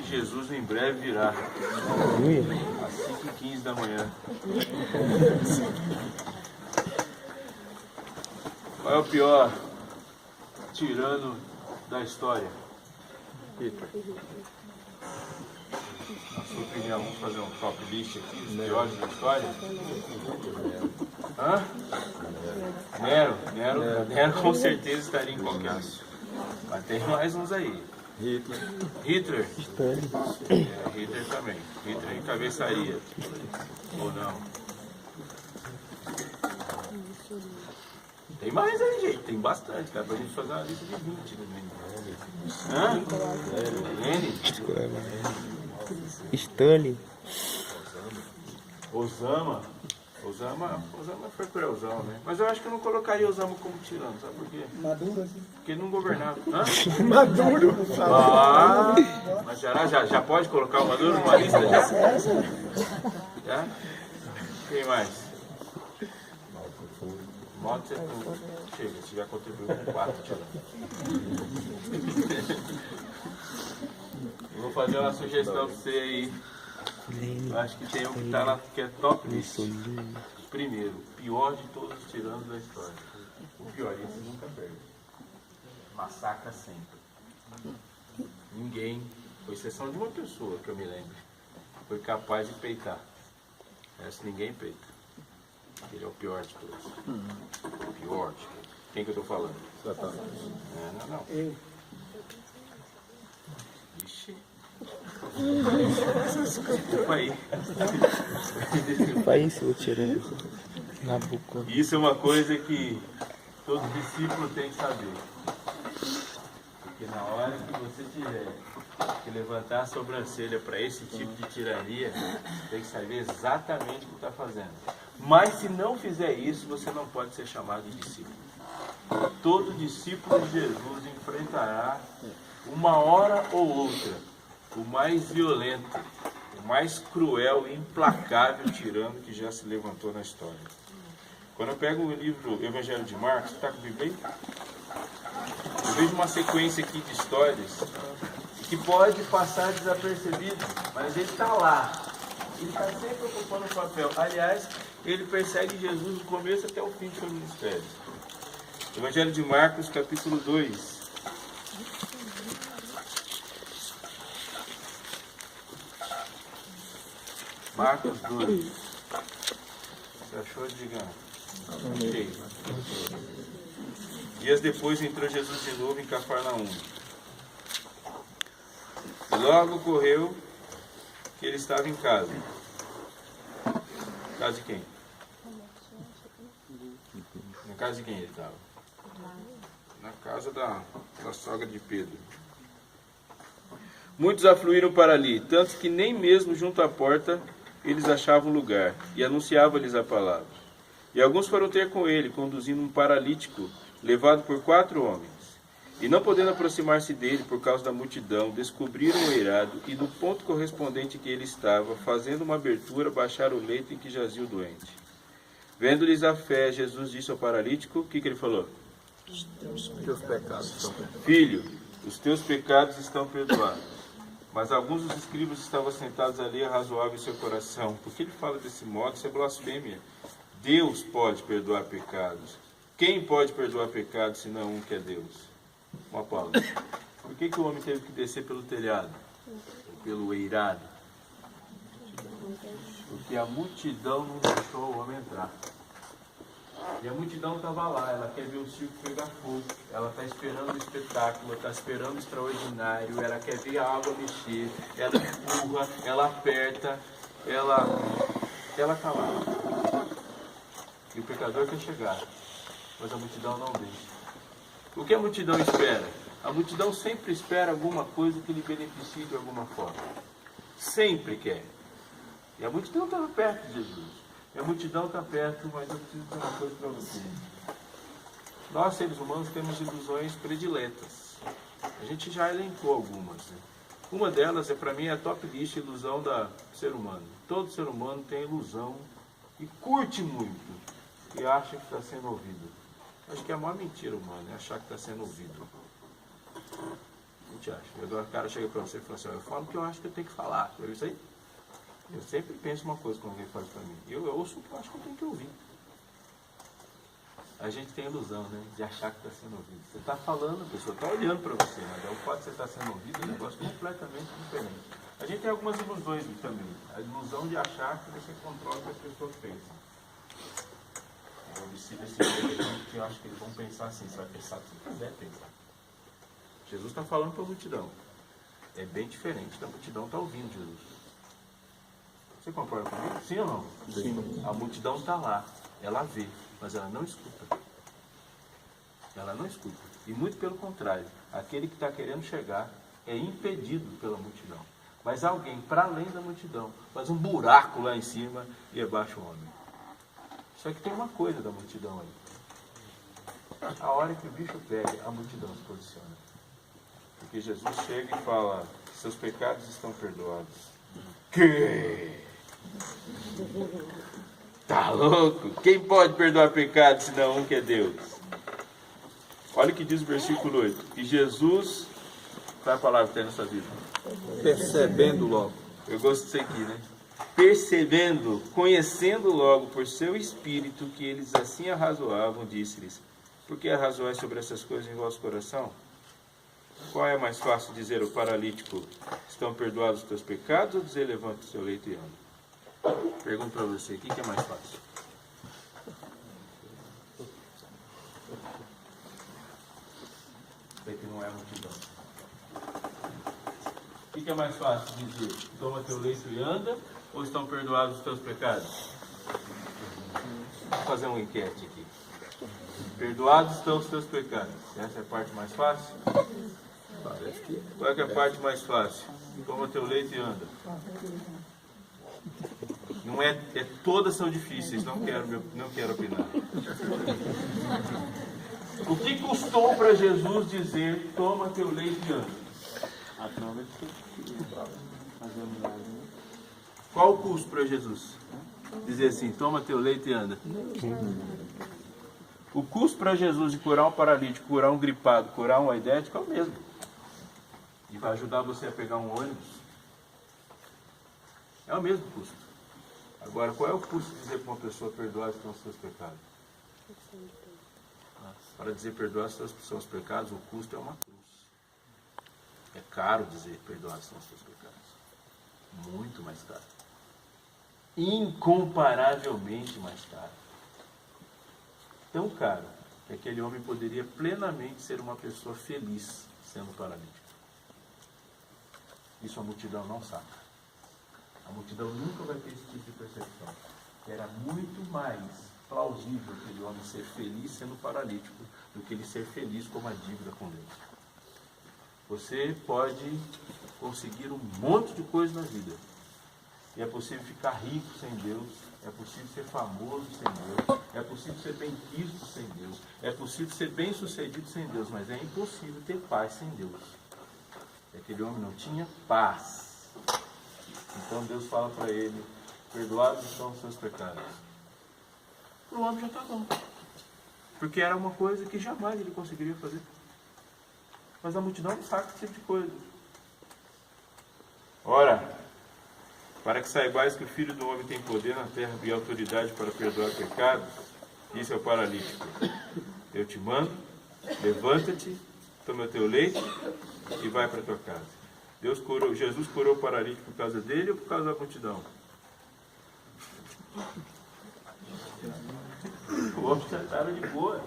Jesus em breve virá. Às 5h15 da manhã. Qual é o pior tirano da história? Hitler. Na sua opinião, vamos fazer um top list aqui dos piores da história? Hã? Nero com certeza estaria em qualquer. Mas tem mais uns aí. Hitler? Hitler também. Hitler encabeçaria. Ou não? Tem mais aí, gente. Tem bastante. Dá pra gente fazer uma lista de 20 no mínimo. Hã? Lenin? Stalin. Osama foi cruelzão, né? Mas eu acho que eu não colocaria Osama como tirano, sabe por quê? Maduro, assim. Porque ele não governava. Hã? Maduro. Ah, mas já pode colocar o Maduro numa lista? Já? Quem mais? Mao Tse Tung. Chega, você já contribuiu com 4 tiranos. Eu vou fazer uma sugestão pra você aí. Eu acho que tem um que tá lá, que é top list. Primeiro, pior de todos os tiranos da história. O pior, esse nunca perde. Massacra sempre. Ninguém, com exceção de uma pessoa que eu me lembro, foi capaz de peitar. Essa ninguém peita. Ele é o pior de todos. O pior de todos. Quem que eu tô falando? Não. Eu. Ixi. Desculpa aí. Faz isso, tirando. Nabucodonosor. Isso é uma coisa que todo discípulo tem que saber. Porque na hora que você tiver que levantar a sobrancelha para esse tipo de tirania, tem que saber exatamente o que está fazendo. Mas se não fizer isso, você não pode ser chamado de discípulo. Todo discípulo de Jesus enfrentará, uma hora ou outra, o mais violento, o mais cruel e implacável tirano que já se levantou na história. Quando eu pego o livro Evangelho de Marcos, está com o Bíblia aí? Eu vejo uma sequência aqui de histórias que pode passar desapercebido, mas ele está lá. Ele está sempre ocupando o papel. Aliás, ele persegue Jesus do começo até o fim do seu ministério. Evangelho de Marcos, capítulo 2. Marcos 2. Você achou, diga? Ok. Dias depois entrou Jesus de novo em Cafarnaum. E logo ocorreu que ele estava em casa. Casa de quem? Na casa de quem ele estava? Na casa da sogra de Pedro. Muitos afluíram para ali, tanto que nem mesmo junto à porta eles achavam lugar, e anunciava-lhes a palavra. E alguns foram ter com ele, conduzindo um paralítico, levado por 4 homens. E não podendo aproximar-se dele por causa da multidão, descobriram o eirado, e no ponto correspondente que ele estava, fazendo uma abertura, baixaram o leito em que jazia o doente. Vendo-lhes a fé, Jesus disse ao paralítico, o que ele falou? Os teus pecados estão perdoados. Filho, os teus pecados estão perdoados. Mas alguns dos escribas estavam sentados ali, arrazoavam em seu coração. Por que ele fala desse modo? Isso é blasfêmia. Deus pode perdoar pecados. Quem pode perdoar pecados, senão um que é Deus? Uma pausa. Por que o homem teve que descer pelo telhado? Pelo eirado? Porque a multidão não deixou o homem entrar. E a multidão estava lá, ela quer ver o circo pegar fogo, ela está esperando o espetáculo, está esperando o extraordinário, ela quer ver a água mexer, ela empurra, ela aperta, ela está lá. E o pecador quer chegar, mas a multidão não deixa. O que a multidão espera? A multidão sempre espera alguma coisa que lhe beneficie de alguma forma. Sempre quer. E a multidão estava perto de Jesus. E a multidão está perto, mas eu preciso dizer uma coisa para você. Nós, seres humanos, temos ilusões prediletas. A gente já elencou algumas. Né? Uma delas, para mim, é a top list, ilusão do ser humano. Todo ser humano tem ilusão e curte muito e acha que está sendo ouvido. Acho que é a maior mentira humana, é achar que está sendo ouvido. gente acha. E agora o cara chega para você e fala assim, eu falo o que eu acho que eu tenho que falar. Eu, isso aí? Eu sempre penso uma coisa quando alguém fala para mim. Eu ouço o que eu acho que eu tenho que ouvir. A gente tem ilusão, né? De achar que está sendo ouvido. Você está falando, a pessoa está olhando para você, mas o fato de você estar sendo ouvido é um negócio completamente diferente. A gente tem algumas ilusões também. A ilusão de achar que você controla o que as pessoas pensam. Eu observo esse jeito que eu acho que eles vão pensar assim, você vai pensar o que você quiser pensar. Jesus está falando para a multidão. É bem diferente da multidão está ouvindo Jesus. Você concorda comigo? Sim ou não? Sim. A multidão está lá, ela vê, mas ela não escuta. Ela não escuta. E muito pelo contrário, aquele que está querendo chegar é impedido pela multidão. Mas alguém, para além da multidão, faz um buraco lá em cima e abaixa o homem. Só que tem uma coisa da multidão aí. A hora que o bicho pega, a multidão se posiciona. Porque Jesus chega e fala, seus pecados estão perdoados. Que? Tá louco? Quem pode perdoar pecado senão um que é Deus? Olha o que diz o versículo 8. Que Jesus, qual é a palavra que tem na sua vida? Percebendo logo. Eu gosto disso aqui, né? Percebendo, conhecendo logo por seu espírito que eles assim arrazoavam, disse-lhes, por que arrazoais sobre essas coisas em vosso coração? Qual é mais fácil dizer ao paralítico, estão perdoados os teus pecados, ou dizer, levanta o seu leito e anda? Pergunto para você, o que é mais fácil? Sei que não é multidão. O que é mais fácil dizer, toma teu leito e anda, ou estão perdoados os teus pecados? Vou fazer uma enquete aqui. Perdoados estão os teus pecados. Essa é a parte mais fácil? Parece que Qual é a parte mais fácil? Toma teu leito e anda. Não é, todas são difíceis, não quero opinar. O que custou para Jesus dizer, toma teu leito e anda? Qual o custo para Jesus? Dizer assim, toma teu leito e anda. O custo para Jesus de curar um paralítico, curar um gripado, curar um aidético é o mesmo. E vai ajudar você a pegar um ônibus. É o mesmo custo. Agora, qual é o custo de dizer para uma pessoa perdoar os seus pecados? Para dizer perdoar os seus pecados, o custo é uma cruz. É caro dizer perdoar os seus pecados. Muito mais caro. Incomparavelmente mais caro. Tão caro que aquele homem poderia plenamente ser uma pessoa feliz sendo paralítico. Isso a multidão não sabe. A multidão nunca vai ter esse tipo de percepção. Era muito mais plausível aquele homem ser feliz sendo paralítico do que ele ser feliz com uma dívida com Deus. Você pode conseguir um monte de coisa na vida. E é possível ficar rico sem Deus. É possível ser famoso sem Deus. É possível ser bem quisto sem Deus. É possível ser bem sucedido sem Deus. Mas é impossível ter paz sem Deus. Aquele homem não tinha paz. Então Deus fala para ele, perdoados estão os seus pecados. O homem já está bom. Porque era uma coisa que jamais ele conseguiria fazer. Mas a multidão não sabe esse tipo de coisa. Ora, para que saibais que o Filho do Homem tem poder na terra e autoridade para perdoar pecados, disse ao paralítico, eu te mando, levanta-te, toma o teu leito e vai para a tua casa. Jesus curou o paralítico por causa dele ou por causa da multidão? O homem já estava de boa.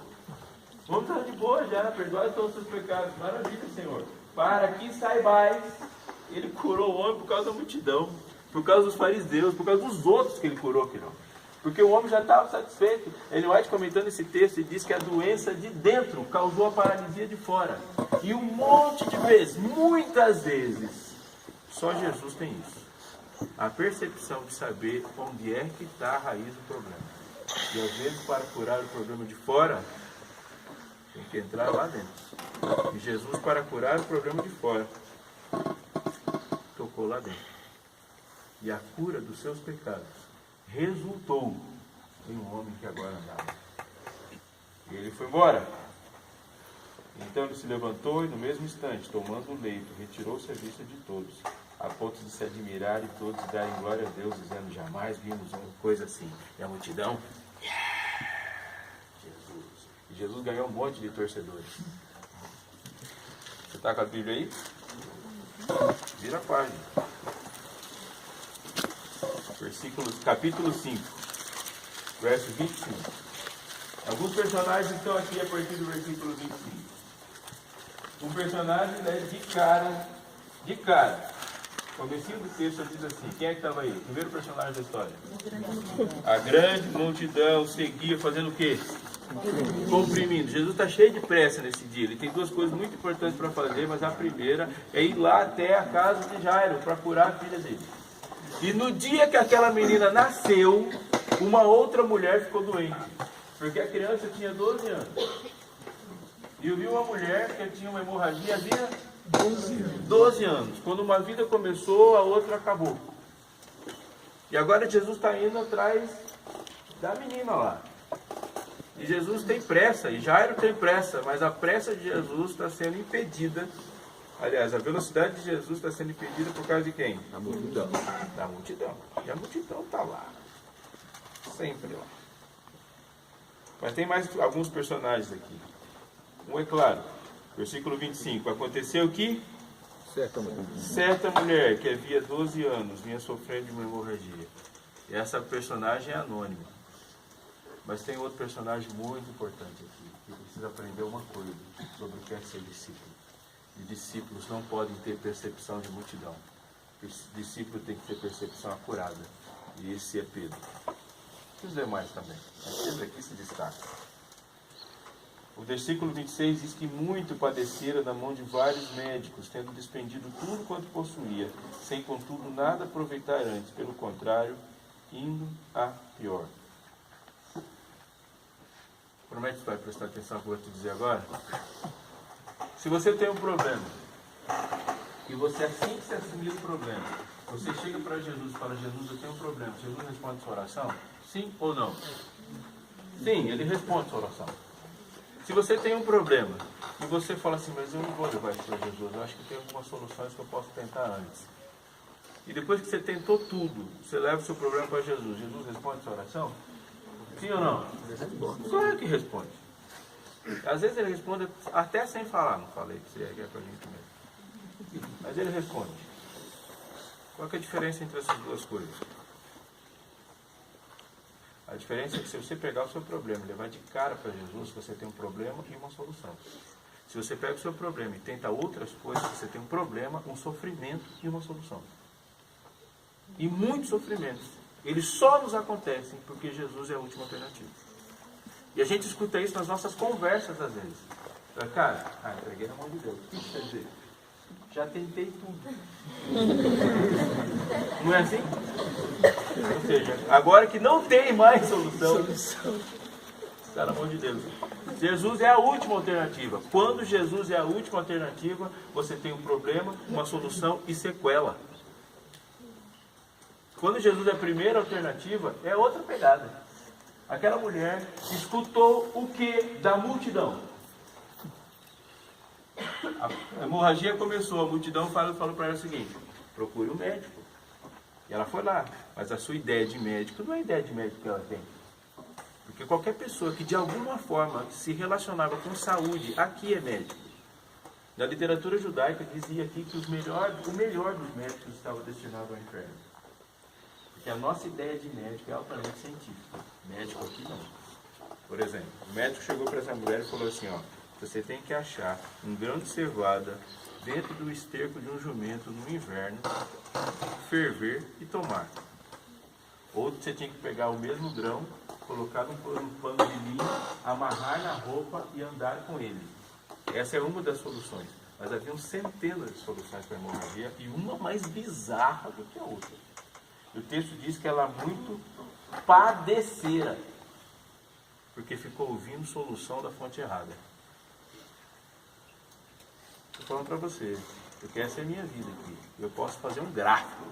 O homem estava de boa já, perdoai todos os seus pecados. Maravilha, Senhor. Para que saibais, ele curou o homem por causa da multidão, por causa dos fariseus, por causa dos outros que ele curou, filhão. Porque o homem já estava satisfeito. Ellen White, comentando esse texto, ele diz que a doença de dentro causou a paralisia de fora. E um monte de vezes, muitas vezes, só Jesus tem isso. A percepção de saber onde é que está a raiz do problema. E às vezes, para curar o problema de fora, tem que entrar lá dentro. E Jesus, para curar o problema de fora, tocou lá dentro. E a cura dos seus pecados resultou em um homem que agora andava. E ele foi embora. Então ele se levantou e no mesmo instante, tomando o leito, retirou-se à vista de todos, a ponto de se admirarem todos e darem glória a Deus, dizendo, jamais vimos uma coisa assim. E a multidão, Jesus. E Jesus ganhou um monte de torcedores. Você está com a Bíblia aí? Vira a página. Capítulo 5, verso 25. Alguns personagens estão aqui a partir do versículo 25. Um personagem, né, de cara. O comecinho do texto diz assim, quem é que estava aí? O primeiro personagem da história. A grande multidão seguia fazendo o quê? Comprimindo. Jesus está cheio de pressa nesse dia. Ele tem duas coisas muito importantes para fazer, mas a primeira é ir lá até a casa de Jairo para curar a filha dele. E no dia que aquela menina nasceu, uma outra mulher ficou doente. Porque a criança tinha 12 anos. E eu vi uma mulher que tinha uma hemorragia havia 12 anos. Quando uma vida começou, a outra acabou. E agora Jesus está indo atrás da menina lá. E Jesus tem pressa, e Jairo tem pressa, mas a pressa de Jesus está sendo impedida. Aliás, a velocidade de Jesus está sendo impedida por causa de quem? Da multidão. Da multidão. E a multidão está lá. Sempre lá. Mas tem mais alguns personagens aqui. Um é claro. Versículo 25. Aconteceu que certa mulher que havia 12 anos vinha sofrendo de uma hemorragia. E essa personagem é anônima. Mas tem outro personagem muito importante aqui, que precisa aprender uma coisa sobre o que é ser discípulo. E discípulos não podem ter percepção de multidão. Discípulo tem que ter percepção acurada. E esse é Pedro. E os demais também. Mas Pedro aqui se destaca. O versículo 26 diz que muito padecera na mão de vários médicos, tendo despendido tudo quanto possuía, sem contudo nada aproveitar antes, pelo contrário, indo a pior. Promete que vai prestar atenção no que eu vou te dizer agora? Se você tem um problema, e você assim que se assimila o problema, você chega para Jesus e fala, Jesus, eu tenho um problema. Jesus responde sua oração? Sim ou não? Sim, ele responde sua oração. Se você tem um problema, e você fala assim, mas eu não vou levar isso para Jesus, eu acho que tem algumas soluções que eu posso tentar antes. E depois que você tentou tudo, você leva o seu problema para Jesus, Jesus responde sua oração? Sim ou não? Claro que responde. Às vezes ele responde até sem falar. Não falei que você é para a gente mesmo. Mas ele responde. Qual que é a diferença entre essas duas coisas? A diferença é que se você pegar o seu problema e levar de cara para Jesus, você tem um problema e uma solução. Se você pega o seu problema e tenta outras coisas, você tem um problema, um sofrimento e uma solução. E muitos sofrimentos. Eles só nos acontecem porque Jesus é a última alternativa. E a gente escuta isso nas nossas conversas às vezes. Cara, entreguei na mão de Deus. O que isso quer dizer? Já tentei tudo. Não é assim? Ou seja, agora que não tem mais solução, está na mão de Deus. Jesus é a última alternativa. Quando Jesus é a última alternativa, você tem um problema, uma solução e sequela. Quando Jesus é a primeira alternativa, é outra pegada. Aquela mulher escutou o que da multidão? A hemorragia começou, a multidão falou para ela o seguinte, procure um médico. E ela foi lá, mas a sua ideia de médico não é a ideia de médico que ela tem. Porque qualquer pessoa que de alguma forma se relacionava com saúde, aqui é médico. Na literatura judaica dizia aqui que o melhor dos médicos estava destinado ao inferno. Porque a nossa ideia de médico é altamente científica. Médico aqui não. Por exemplo, o médico chegou para essa mulher e falou assim, ó, você tem que achar um grão de cevada dentro do esterco de um jumento no inverno, ferver e tomar. Ou você tinha que pegar o mesmo grão, colocar num pano de linho, amarrar na roupa e andar com ele. Essa é uma das soluções. Mas haviam centenas de soluções para a hemorragia e uma mais bizarra do que a outra. E o texto diz que ela muito padecera, porque ficou ouvindo solução da fonte errada. Estou falando para você, porque essa é a minha vida aqui. Eu posso fazer um gráfico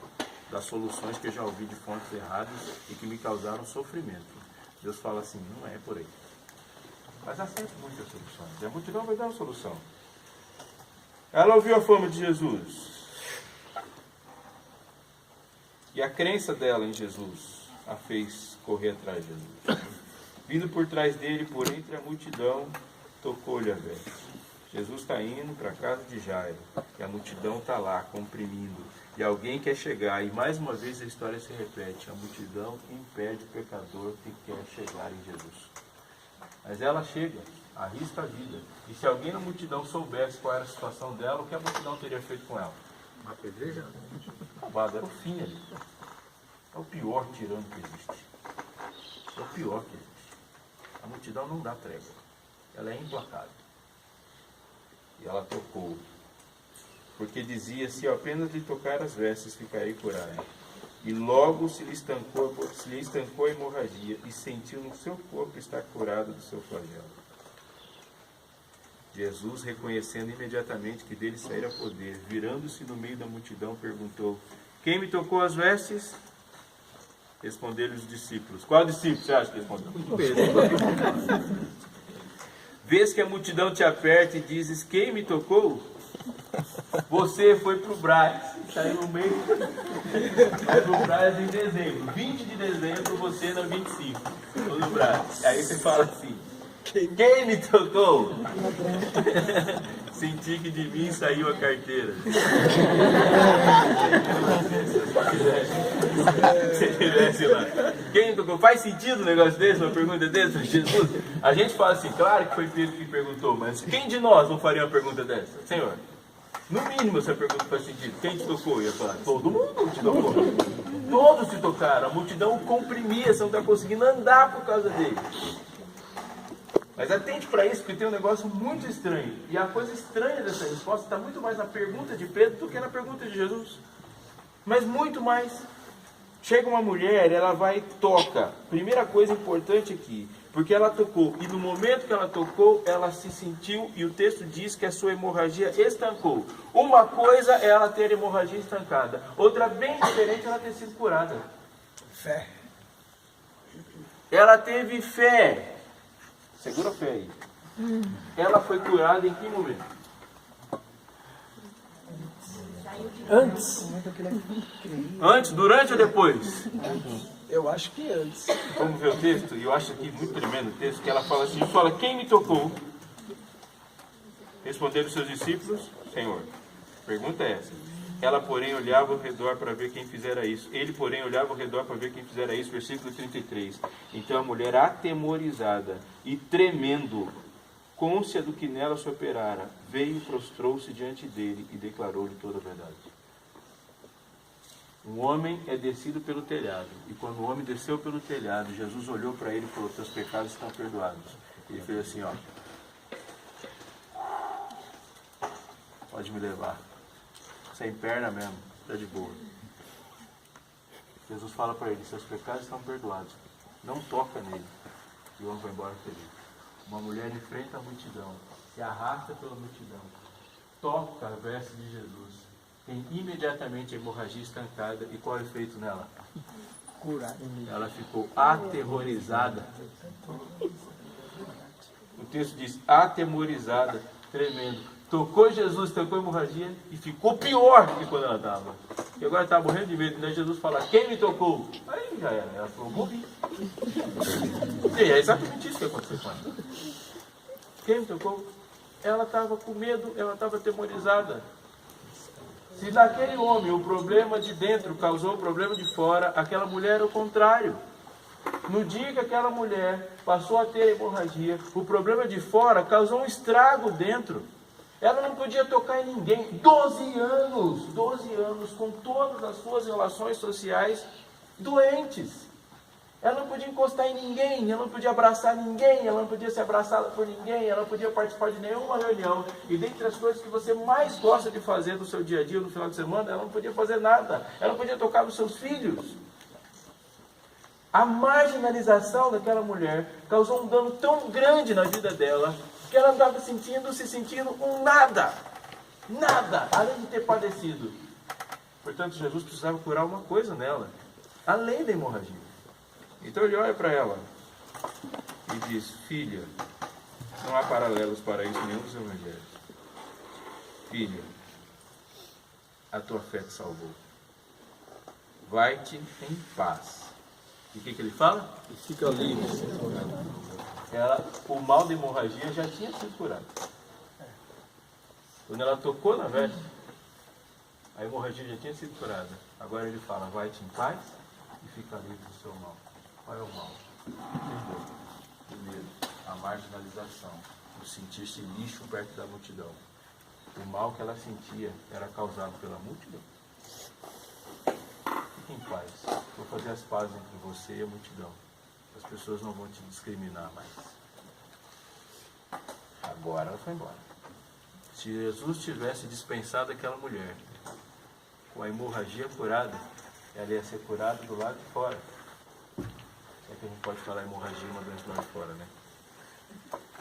das soluções que eu já ouvi de fontes erradas e que me causaram sofrimento. Deus fala assim, não é por aí. Mas há sempre muitas soluções. E a multidão vai dar uma solução. Ela ouviu a fama de Jesus. E a crença dela em Jesus a fez correr atrás de Jesus. Vindo por trás dele, por entre a multidão, tocou-lhe a veste. Jesus está indo para a casa de Jairo. E a multidão está lá, comprimindo. E alguém quer chegar. E mais uma vez a história se repete. A multidão impede o pecador que quer chegar em Jesus. Mas ela chega, arrisca a vida. E se alguém na multidão soubesse qual era a situação dela, o que a multidão teria feito com ela? Uma pedreja? Acabado, era o fim ali. É o pior tirano que existe. É o pior que existe. A multidão não dá trégua. Ela é implacável. E ela tocou. Porque dizia, se eu apenas lhe tocar as vestes, ficarei curado. E logo se lhe estancou a hemorragia e sentiu no seu corpo estar curado do seu flagelo. Jesus, reconhecendo imediatamente que dele saíra poder, virando-se no meio da multidão, perguntou, quem me tocou as vestes? Responderam os discípulos. Qual discípulo você acha que respondeu? Vês que a multidão te aperta e dizes, quem me tocou? Você foi para o Brás, saiu no meio, vai para o Brás em dezembro, 20 de dezembro, você na 25, no Brás. Aí você fala assim, quem me tocou? Senti que de mim saiu a carteira. Se tivesse lá. Quem me tocou? Faz sentido um negócio desse? Uma pergunta dessa para Jesus? A gente fala assim, claro que foi Pedro que perguntou, mas quem de nós não faria uma pergunta dessa? Senhor, no mínimo essa pergunta faz sentido. Quem te tocou? Eu ia falar, todo mundo te tocou. Todos te tocaram. A multidão comprimia, você não está conseguindo andar por causa dele. Mas atente para isso, porque tem um negócio muito estranho. E a coisa estranha dessa resposta está muito mais na pergunta de Pedro do que na pergunta de Jesus. Mas muito mais. Chega uma mulher, ela vai e toca. Primeira coisa importante aqui, porque ela tocou. E no momento que ela tocou, ela se sentiu, e o texto diz que a sua hemorragia estancou. Uma coisa é ela ter hemorragia estancada. Outra bem diferente é ela ter sido curada. Fé. Ela teve fé. Segura a fé aí. Ela foi curada em que momento? Antes. Antes, durante ou depois? Eu acho que antes. Vamos ver o texto? E eu acho aqui muito tremendo o texto, que ela fala assim, fala, quem me tocou? Responderam os seus discípulos, Senhor. Pergunta é essa. Ela, porém, olhava ao redor para ver quem fizera isso. Ele, porém, olhava ao redor para ver quem fizera isso. Versículo 33. Então a mulher, atemorizada e tremendo, cônscia do que nela se operara, veio, prostrou-se diante dele e declarou-lhe toda a verdade. Um homem é descido pelo telhado. E quando o homem desceu pelo telhado, Jesus olhou para ele e falou, teus pecados estão perdoados. Ele fez assim, ó. Pode me levar. Sem perna mesmo, está de boa. Jesus fala para ele, seus pecados estão perdoados. Não toca nele. E o homem vai embora feliz. Uma mulher enfrenta a multidão, se arrasta pela multidão, toca a veste de Jesus, tem imediatamente a hemorragia estancada. E qual é o efeito nela? Curar. Ela ficou aterrorizada. O texto diz, atemorizada, tremendo. Tocou Jesus, tocou a hemorragia e ficou pior do que quando ela estava. E agora estava morrendo de medo, né? Jesus fala, quem me tocou? Aí já era, ela falou, morri. E é exatamente isso que aconteceu com ela. Quem me tocou? Ela estava com medo, ela estava atemorizada. Se naquele homem o problema de dentro causou o problema de fora, aquela mulher era o contrário. No dia que aquela mulher passou a ter hemorragia, o problema de fora causou um estrago dentro. Ela não podia tocar em ninguém. 12 anos, com todas as suas relações sociais doentes. Ela não podia encostar em ninguém, ela não podia abraçar ninguém, ela não podia ser abraçada por ninguém, ela não podia participar de nenhuma reunião. E dentre as coisas que você mais gosta de fazer no seu dia a dia, no final de semana, ela não podia fazer nada. Ela não podia tocar nos seus filhos. A marginalização daquela mulher causou um dano tão grande na vida dela, que ela estava se sentindo um nada, além de ter padecido. Portanto, Jesus precisava curar uma coisa nela, além da hemorragia. Então ele olha para ela e diz, filha, Não há paralelos para isso em nenhum dos evangelhos. Filha, a tua fé te salvou. Vai-te em paz. E o que ele fala? E fica livre. O mal da hemorragia já tinha sido curado. Quando ela tocou na veste, a hemorragia já tinha sido curada. Agora ele fala, vai-te em paz e fica livre do seu mal. Qual é o mal? O medo, a marginalização, o sentir-se lixo perto da multidão. O mal que ela sentia era causado pela multidão. Fique em paz. Vou fazer as pazes entre você e a multidão. As pessoas não vão te discriminar mais. Agora ela foi embora. Se Jesus tivesse dispensado aquela mulher com a hemorragia curada, ela ia ser curada do lado de fora. É que a gente pode falar hemorragia, uma doença do lado de fora, né?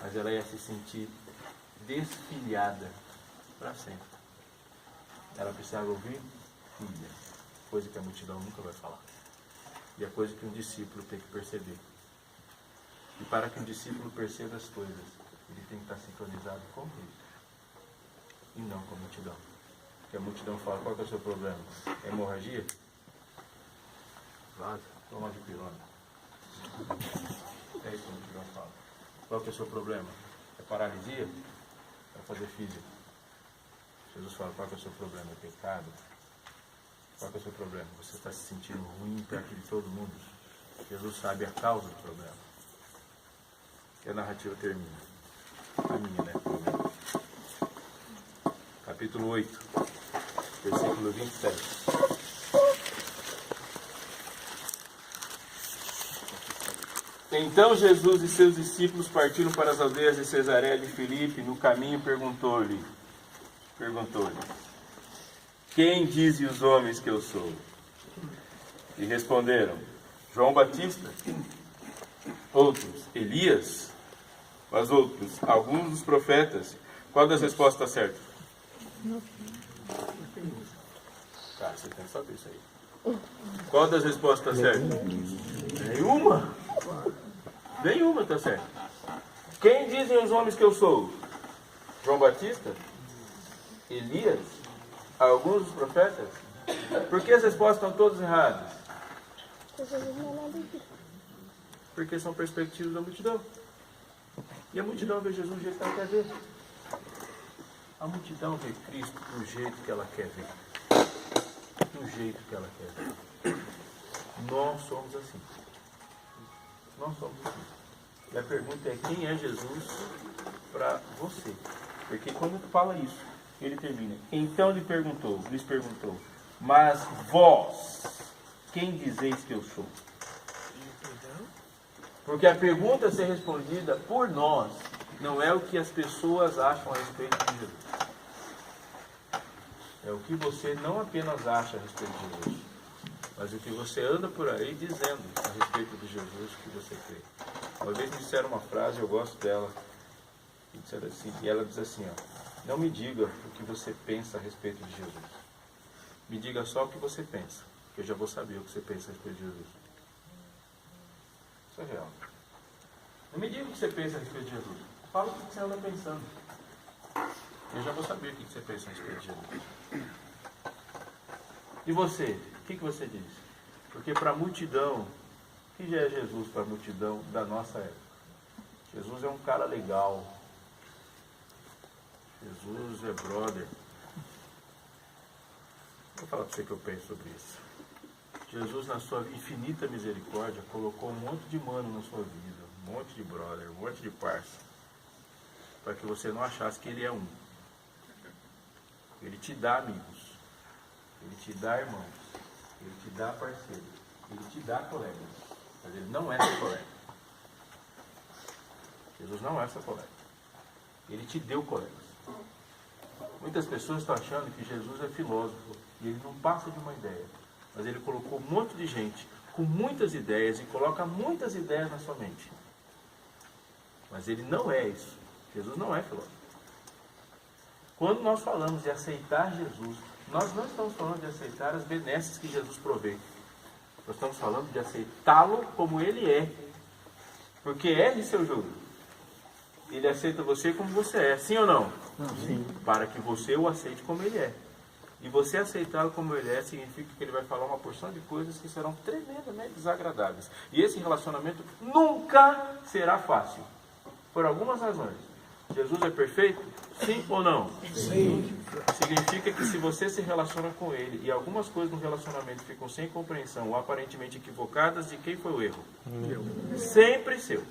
Mas ela ia se sentir desfilhada para sempre. Ela precisava ouvir filha, coisa que a multidão nunca vai falar. E é coisa que um discípulo tem que perceber. E para que um discípulo perceba as coisas, ele tem que estar sincronizado com Cristo e não com a multidão. Porque a multidão fala, qual que é o seu problema? É hemorragia? Vaza, toma de pirona. É isso que a multidão fala. Qual que é o seu problema? É paralisia? É fazer físico. Jesus fala, qual que é o seu problema? É pecado? Qual que é o seu problema? Você está se sentindo ruim perto de todo mundo? Jesus sabe a causa do problema. E a narrativa termina. A minha, né? Capítulo 8, versículo 27. Então Jesus e seus discípulos partiram para as aldeias de Cesareia de Filipe. No caminho perguntou-lhe, quem dizem os homens que eu sou? E responderam, João Batista, outros, Elias, mas outros, alguns dos profetas. Qual das respostas está certa? Tá, você tem que saber isso aí. Qual das respostas está certa? Nenhuma. Nenhuma está certa. Quem dizem os homens que eu sou? João Batista? Elias? Alguns dos profetas? Por que as respostas estão todas erradas? Porque são perspectivas da multidão. E a multidão vê Jesus do jeito que ela quer ver. A multidão vê Cristo do jeito que ela quer ver. Do jeito que ela quer ver. Nós somos assim. Nós somos assim. E a pergunta é, quem é Jesus para você? Porque quando fala isso, ele termina. Então lhes perguntou, mas vós, quem dizeis que eu sou? Porque a pergunta a ser respondida por nós não é o que as pessoas acham a respeito de Jesus. É o que você não apenas acha a respeito de Jesus, mas o que você anda por aí dizendo a respeito de Jesus que você crê. Uma vez me disseram uma frase, eu gosto dela, e ela diz assim, não me diga o que você pensa a respeito de Jesus. Me diga só o que você pensa, que eu já vou saber o que você pensa a respeito de Jesus. Isso é real. Não me diga o que você pensa a respeito de Jesus. Fala o que você anda pensando. Eu já vou saber o que você pensa a respeito de Jesus. E você? O que você diz? Porque para a multidão, o que já é Jesus para a multidão da nossa época? Jesus é um cara legal. Jesus é brother. Vou falar para você o que eu penso sobre isso. Jesus, na sua infinita misericórdia, colocou um monte de mano na sua vida, um monte de brother, um monte de parça, para que você não achasse que ele é um. Ele te dá amigos, ele te dá irmãos, ele te dá parceiros, ele te dá colegas, mas ele não é seu colega. Jesus não é seu colega. Ele te deu colegas. Muitas pessoas estão achando que Jesus é filósofo e ele não passa de uma ideia. Mas ele colocou um monte de gente com muitas ideias e coloca muitas ideias na sua mente. Mas ele não é isso. Jesus não é filósofo. Quando nós falamos de aceitar Jesus, nós não estamos falando de aceitar as benesses que Jesus provê. Nós estamos falando de aceitá-lo como ele é. Porque é de seu jogo. Ele aceita você como você é, sim ou não? Sim. Para que você o aceite como ele é. E você aceitá-lo como ele é, significa que ele vai falar uma porção de coisas que serão tremendamente desagradáveis. E esse relacionamento nunca será fácil. Por algumas razões. Jesus é perfeito? Sim ou não? Sim. Significa que se você se relaciona com ele e algumas coisas no relacionamento ficam sem compreensão ou aparentemente equivocadas, de quem foi o erro? Sempre seu.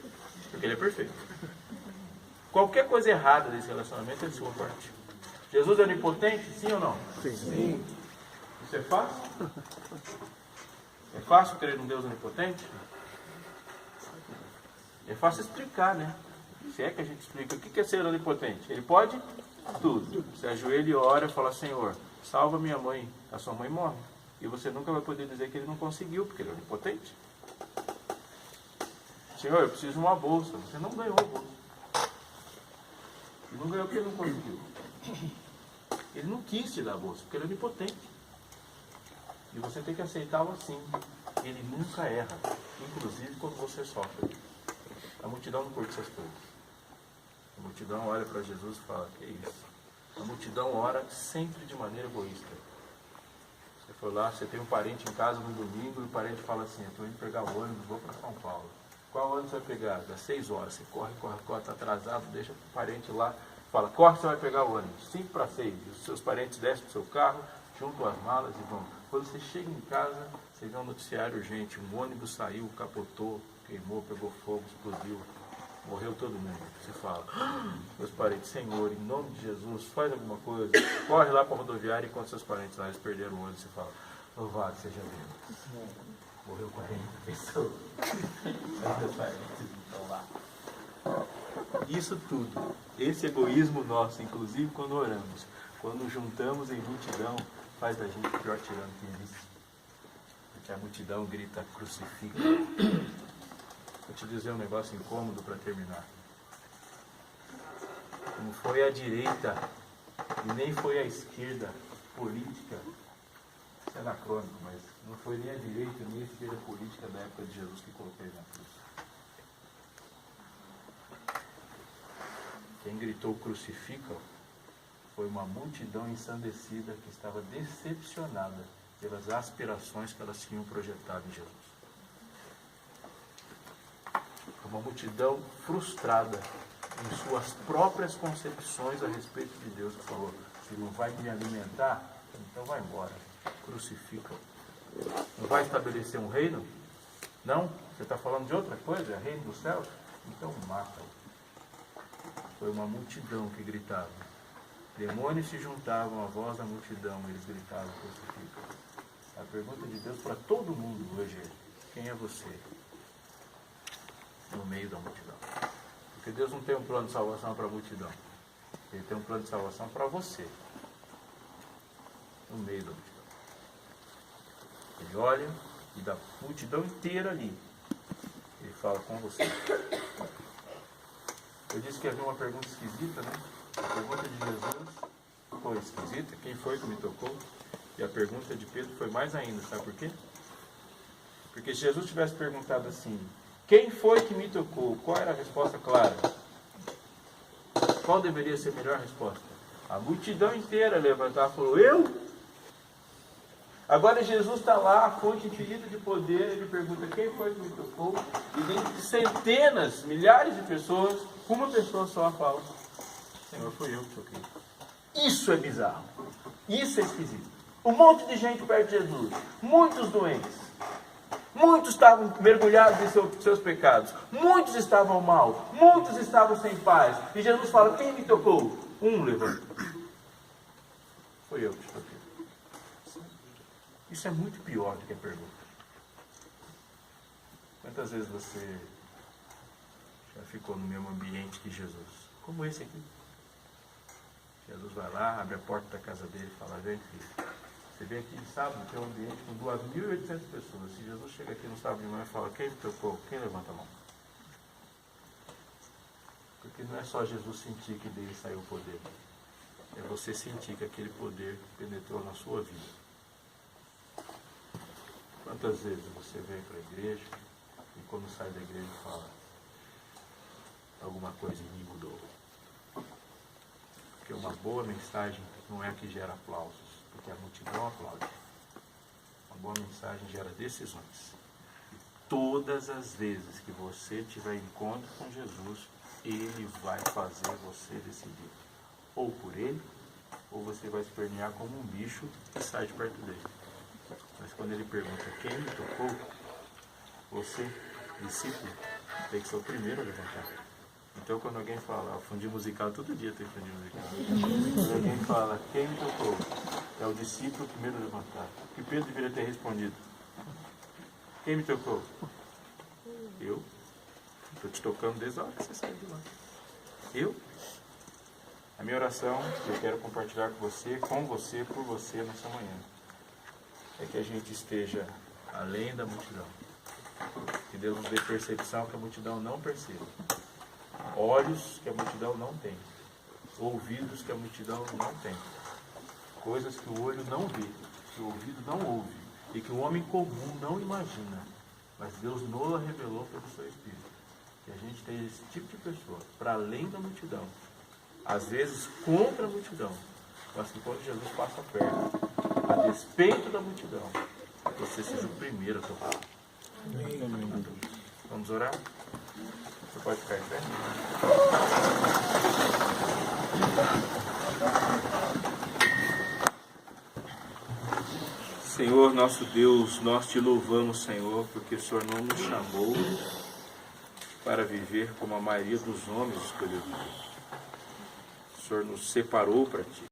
Porque ele é perfeito. Qualquer coisa errada desse relacionamento é de sua parte. Jesus é onipotente? Sim ou não? Sim. Isso é fácil? É fácil crer num Deus onipotente? É fácil explicar, né? Se é que a gente explica o que é ser onipotente. Ele pode tudo. Você ajoelha e ora e fala: Senhor, salva minha mãe. A sua mãe morre. E você nunca vai poder dizer que ele não conseguiu, porque ele é onipotente. Senhor, eu preciso de uma bolsa. Você não ganhou a bolsa. Ele não ganhou porque ele não conseguiu. Ele não quis te dar a bolsa, porque ele é onipotente. E você tem que aceitá-lo assim. Ele nunca erra, inclusive quando você sofre. A multidão não curte essas coisas. A multidão olha para Jesus e fala: que é isso? A multidão ora sempre de maneira egoísta. Você foi lá, você tem um parente em casa no domingo e o parente fala assim: eu estou indo pegar o ônibus, vou para São Paulo. Qual ônibus você vai pegar? Das 6 horas. Você corre, está atrasado, deixa o parente lá. Fala: corre, você vai pegar o ônibus. 5 para 6. Os seus parentes descem para o seu carro, juntam as malas e vão. Quando você chega em casa, você vê um noticiário urgente. Um ônibus saiu, capotou, queimou, pegou fogo, explodiu. Morreu todo mundo. Você fala: meus parentes, Senhor, em nome de Jesus, faz alguma coisa. Corre lá para a rodoviária e enquanto seus parentes lá, eles perderam o ônibus. Você fala: louvado seja Deus. Morreu 40 pessoas. Mas meus parentes estão lá. Isso tudo, esse egoísmo nosso, inclusive quando oramos, quando juntamos em multidão, faz da gente o pior tirano que existe. Porque a multidão grita: crucifica. Vou te dizer um negócio incômodo para terminar. Não foi a direita e nem foi a esquerda política, isso é anacrônico, mas não foi nem a direita nem a esquerda política da época de Jesus que colocou ele na cruz. Quem gritou crucifica foi uma multidão ensandecida que estava decepcionada pelas aspirações que elas tinham projetado em Jesus. Uma multidão frustrada em suas próprias concepções a respeito de Deus, que falou: se não vai me alimentar, então vai embora, crucifica. Não vai estabelecer um reino? Não? Você está falando de outra coisa? É reino dos céus? Então mata-o. Foi uma multidão que gritava. Demônios se juntavam à voz da multidão, eles gritavam: crucifica. A pergunta de Deus para todo mundo hoje é: quem é você no meio da multidão? Porque Deus não tem um plano de salvação para a multidão. Ele tem um plano de salvação para você, no meio da multidão. Ele olha e da multidão inteira ali, ele fala com você. Eu disse que havia uma pergunta esquisita, né? A pergunta de Jesus foi esquisita: quem foi que me tocou? E a pergunta de Pedro foi mais ainda, sabe por quê? Porque se Jesus tivesse perguntado assim: quem foi que me tocou? Qual era a resposta clara? Qual deveria ser a melhor resposta? A multidão inteira levantar e falou: eu? Agora Jesus está lá, a fonte infinita de poder, ele pergunta: quem foi que me tocou? E dentro de centenas, milhares de pessoas, uma pessoa só fala: Senhor, foi eu que toquei. Isso é bizarro. Isso é esquisito. Um monte de gente perto de Jesus, muitos doentes. Muitos estavam mergulhados em seus pecados. Muitos estavam mal. Muitos estavam sem paz. E Jesus fala: quem me tocou? Um levanta. Foi eu que te toquei. Isso é muito pior do que a pergunta. Quantas vezes você já ficou no mesmo ambiente que Jesus? Como esse aqui. Jesus vai lá, abre a porta da casa dele e fala: vem, filho. Você vem aqui de sábado, tem um ambiente com 2.800 pessoas. Se Jesus chega aqui no sábado de manhã e fala: quem me tocou? Quem levanta a mão? Porque não é só Jesus sentir que dele saiu o poder. É você sentir que aquele poder penetrou na sua vida. Quantas vezes você vem para a igreja e quando sai da igreja fala: alguma coisa em mim mudou. Porque uma boa mensagem não é a que gera aplausos, porque a multidão aplaude. Uma boa mensagem gera decisões. E todas as vezes que você tiver encontro com Jesus, Ele vai fazer você decidir. Ou por Ele, ou você vai espernear como um bicho que sai de perto dele. Mas quando Ele pergunta quem me tocou, você, discípulo, tem que ser o primeiro a levantar. Então quando alguém fala, fundi musical, todo dia tem fundi musical. Quando alguém fala, quem me tocou? É o discípulo primeiro a levantar. O que Pedro deveria ter respondido? Quem me tocou? Eu. Estou te tocando desde a hora que você saiu de lá. Eu. A minha oração, que eu quero compartilhar com você, por você nessa manhã, é que a gente esteja além da multidão. Que Deus nos dê percepção que a multidão não perceba. Olhos que a multidão não tem. Ouvidos que a multidão não tem. Coisas que o olho não vê, que o ouvido não ouve e que o homem comum não imagina. Mas Deus nos revelou pelo seu Espírito. Que a gente tenha esse tipo de pessoa, para além da multidão. Às vezes contra a multidão. Mas que quando Jesus passa perto, a despeito da multidão, você seja o primeiro a tocar. Vamos orar? Você pode ficar em pé? Senhor, nosso Deus, nós te louvamos, Senhor, porque o Senhor não nos chamou para viver como a maioria dos homens escolheu viver. O Senhor nos separou para ti.